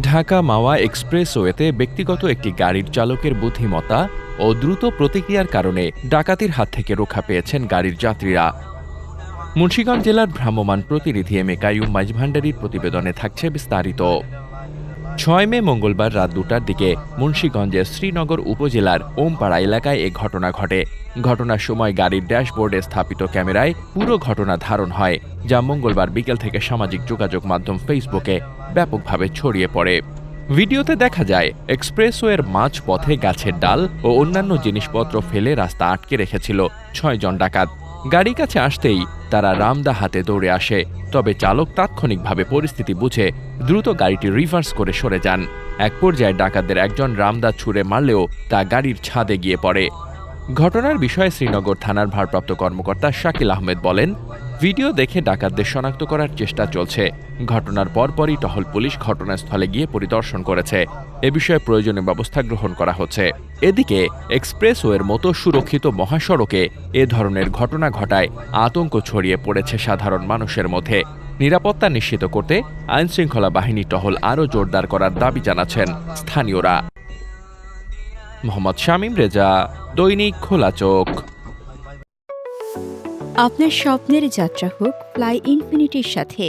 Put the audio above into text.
ঢাকা মাওয়া এক্সপ্রেসওয়েতে ব্যক্তিগত একটি গাড়ির চালকের বুদ্ধিমত্তা ও দ্রুত প্রতিক্রিয়ার কারণে ডাকাতির হাত থেকে রক্ষা পেয়েছেন গাড়ির যাত্রীরা। মুন্সিগঞ্জ জেলার ভ্রাম্যমাণ প্রতিনিধি এম এ কাইয়ুম মাঝভান্ডারীর প্রতিবেদনে থাকছে বিস্তারিত। ৬ মে মঙ্গলবার রাত ২টার দিকে মুন্সিগঞ্জের শ্রীনগর উপজেলার ওমপাড়া এলাকায় এ ঘটনা ঘটে। ঘটনার সময় গাড়ির ড্যাশবোর্ডে স্থাপিত ক্যামেরায় পুরো ঘটনা ধারণ হয়, যা মঙ্গলবার বিকেল থেকে সামাজিক যোগাযোগ মাধ্যম ফেসবুকে ব্যাপকভাবে ছড়িয়ে পড়ে। ভিডিওতে দেখা যায় এক্সপ্রেসওয়ের মাঝ পথে গাছের ডাল ও অন্যান্য জিনিসপত্র ফেলে রাস্তা আটকে রেখেছিল ৬ জন ডাকাত। গাড়ি কাছে আসতেই তারা রামদা হাতে দৌড়ে আসে, তবে চালক তাৎক্ষণিকভাবে পরিস্থিতি বুঝে দ্রুত গাড়িটি রিভার্স করে সরে যান। এক পর্যায়ে ডাকাতদের একজন রামদা ছুঁড়ে মারলেও তা গাড়ির ছাদে গিয়ে পড়ে। ঘটনার বিষয়ে শ্রীনগর থানার ভারপ্রাপ্ত কর্মকর্তা শাকিল আহমেদ বলেন, ভিডিও দেখে ডাকাতদের শনাক্ত করার চেষ্টা চলছে। ঘটনার পরপরই টহল পুলিশ ঘটনাস্থলে গিয়ে পরিদর্শন করেছে। এ বিষয়ে প্রয়োজনীয় ব্যবস্থা গ্রহণ করা হচ্ছে। এদিকে এক্সপ্রেসওয়ের মতো সুরক্ষিত মহাসড়কে এ ধরনের ঘটনা ঘটায় আতঙ্ক ছড়িয়ে পড়েছে সাধারণ মানুষের মধ্যে। নিরাপত্তা নিশ্চিত করতে আইনশৃঙ্খলা বাহিনী টহল আরও জোরদার করার দাবি জানাচ্ছেন স্থানীয়রা। মোহাম্মদ শামীম রেজা, দৈনিক খোলা চোখ। আপনার স্বপ্নের যাত্রা হোক ফ্লাই ইনফিনিটির সাথে।